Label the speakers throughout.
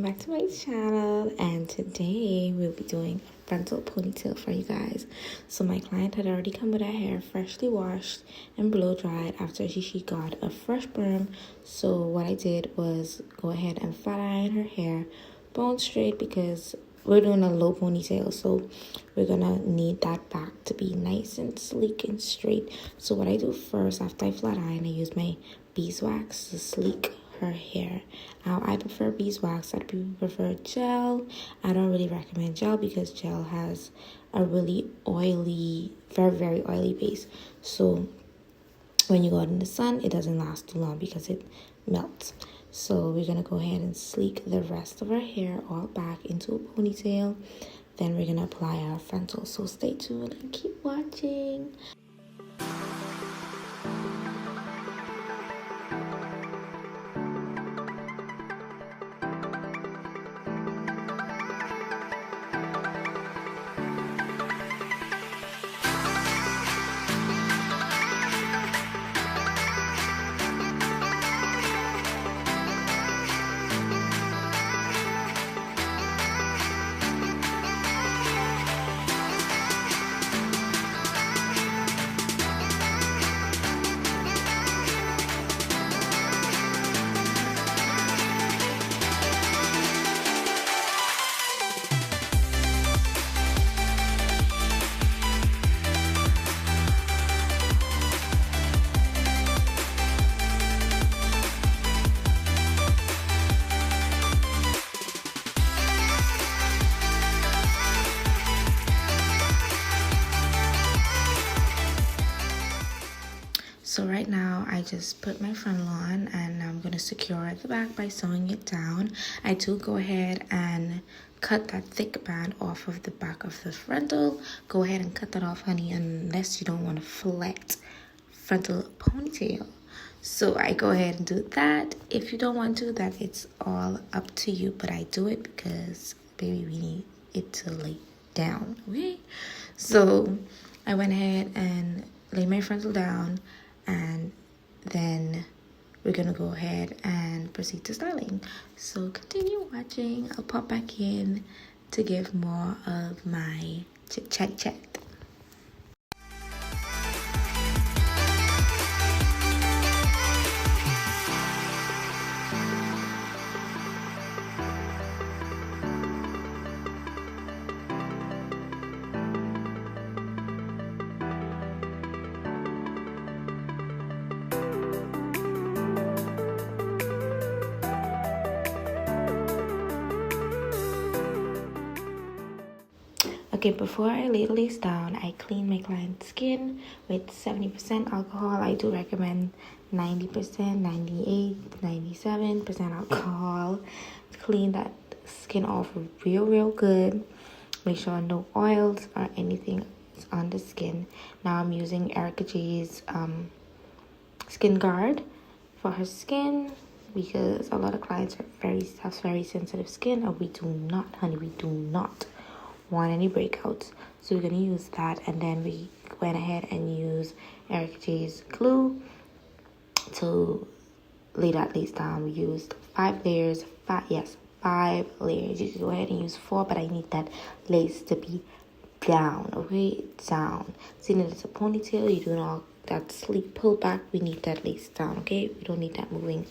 Speaker 1: back to my channel, and today we'll be doing a frontal ponytail for you guys. So my client had already come with her hair freshly washed and blow dried after she got a fresh perm. So what I did was go ahead and flat iron her hair bone straight because we're doing a low ponytail, so we're gonna need that back to be nice and sleek and straight. So what I do first, after I flat iron, I use my beeswax to sleek her hair. Now I prefer beeswax. Other people prefer gel. I don't really recommend gel because gel has a really oily, very oily base. So when you go out in the sun, it doesn't last too long because it melts. So we're gonna go ahead and sleek the rest of our hair all back into a ponytail. Then we're gonna apply our frontal. So stay tuned and keep watching. So right now, I just put my frontal on and I'm going to secure the back by sewing it down. I do go ahead and cut that thick band off of the back of the frontal. Go ahead and cut that off, honey, unless you don't want a flat frontal ponytail. So I go ahead and do that. If you don't want to do that, it's all up to you. But I do it because, baby, we need it to lay down, okay? So I went ahead and laid my frontal down. And then we're gonna go ahead and proceed to styling. So continue watching. I'll pop back in to give more of my chit chat. Okay, before I lay the lace down, I clean my client's skin with 70% alcohol. I do recommend 90%, 98, 97% alcohol. Clean that skin off real good. Make sure no oils or anything is on the skin. Now I'm using Ericka's skin guard for her skin because a lot of clients have very sensitive skin, and we do not, honey, we do not want any breakouts. So we're going to use that, and then we went ahead and use Ericka's glue to lay that lace down. We used 5 layers. 5 layers. You can go ahead and use 4, but I need that lace to be down, okay? Down. Seeing that it's a ponytail, you're doing all that sleek pull back, we need that lace down, okay? We don't need that moving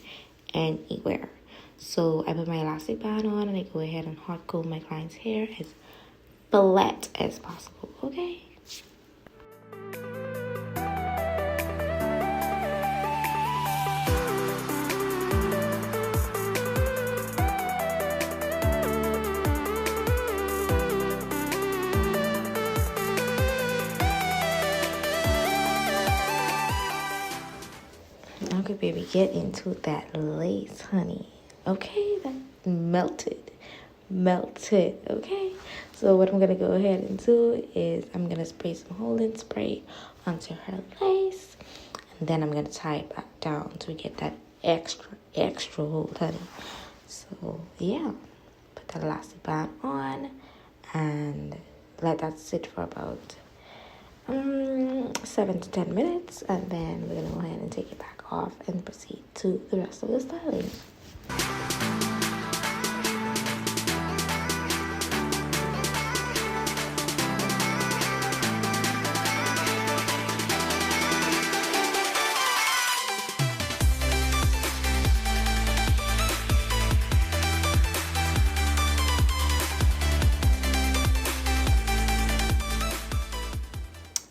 Speaker 1: anywhere. So I put my elastic band on, and I go ahead and hot comb my client's hair as flat as possible, okay? Okay, baby, get into that lace, honey. Okay, that melted, okay? So what I'm going to go ahead and do is I'm going to spray some holding spray onto her lace. And then I'm going to tie it back down to get that extra hold, honey. So, yeah. Put that elastic band on and let that sit for about 7 to 10 minutes. And then we're going to go ahead and take it back off and proceed to the rest of the styling.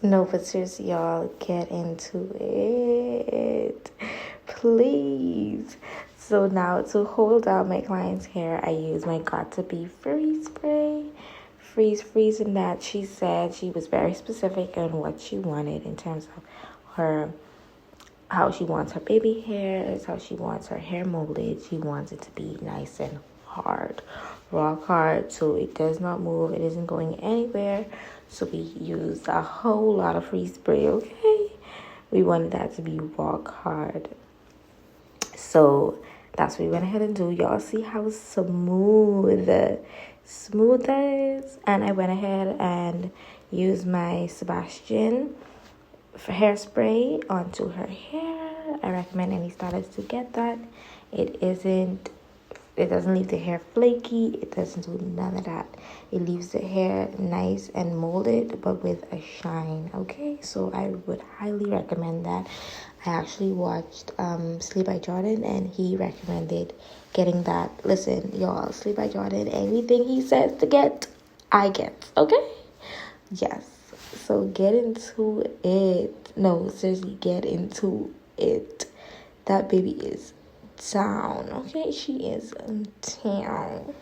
Speaker 1: No, but seriously, y'all, get into it. Please. So now to hold out my client's hair, I use my Got to Be Free spray. Freezing that. She said she was very specific on what she wanted in terms of how she wants her baby hairs, how she wants her hair molded. She wants it to be nice and hard, rock hard, so it does not move. It isn't going anywhere. So we used a whole lot of free spray, okay? We wanted that to be rock hard. So that's what we went ahead and do. Y'all see how smooth that is? And I went ahead and used my Sebastian hairspray onto her hair. I recommend any stylist to get that. It doesn't leave the hair flaky. It doesn't do none of that. It leaves the hair nice and molded, but with a shine, okay? So I would highly recommend that. I actually watched Sleep by Jordan, and he recommended getting that. Listen, y'all, Sleep by Jordan, anything he says to get, I get, okay? Yes. So get into it. No, seriously, get into it. That baby is down, okay? She is down.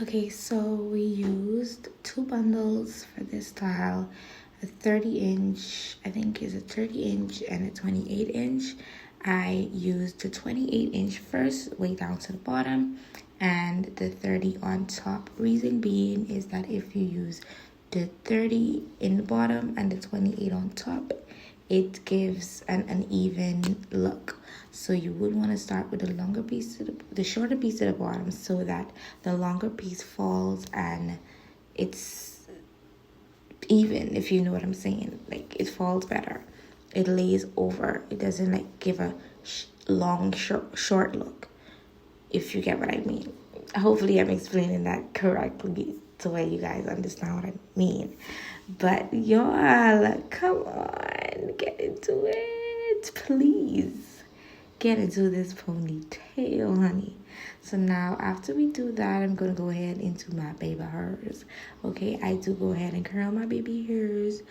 Speaker 1: Okay, so we used 2 bundles for this style, a 30-inch, I think is a 30-inch and a 28-inch. I used the 28-inch first, way down to the bottom, and the 30 on top. Reason being is that if you use the 30 in the bottom and the 28 on top, it gives an uneven look. So you would want to start with the longer piece, the shorter piece at the bottom, so that the longer piece falls and it's even, if you know what I'm saying. Like, it falls better. It lays over. It doesn't like give a long, short look, if you get what I mean. Hopefully I'm explaining that correctly to where you guys understand what I mean. But y'all, come on, get into it, please. Get into this ponytail, honey. So now after we do that, I'm gonna go ahead into my baby hairs. Okay, I do go ahead and curl my baby hairs,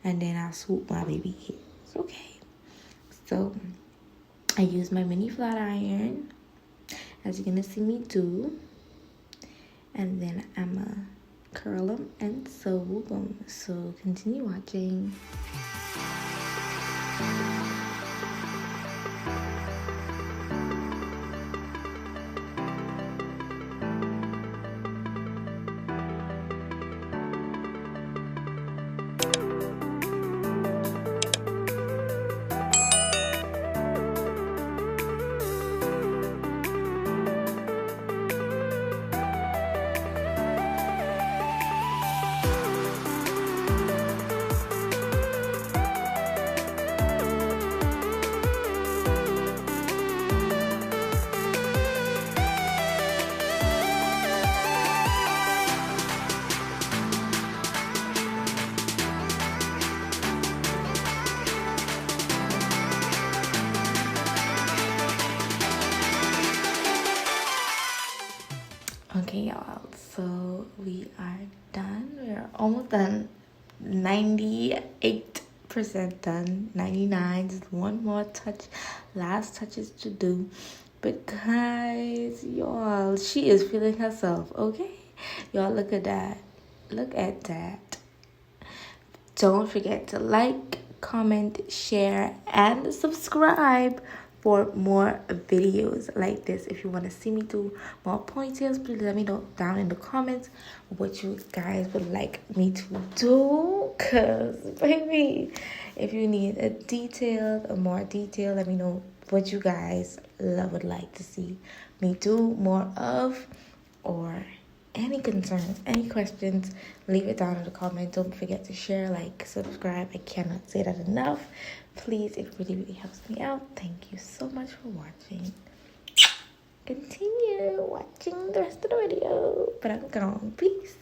Speaker 1: and then I swoop my baby hairs. Okay, so I use my mini flat iron, as you're gonna see me do, and then I'm curl them and swoop them. So continue watching. Okay, y'all, so we are done. We're almost done. 98% done. 99, just one more touch, last touches to do. But guys, y'all, she is feeling herself. Okay, y'all, look at that. Look at that. Don't forget to like, comment, share, and subscribe for more videos like this. If you want to see me do more ponytails, please let me know down in the comments what you guys would like me to do. Cause baby, if you need a more detailed, let me know what you guys would like to see me do more of, or any concerns, any questions, leave it down in the comment. Don't forget to share, like, subscribe. I cannot say that enough. Please, it really helps me out. Thank you so much for watching. Continue watching the rest of the video, but I'm gone. Peace.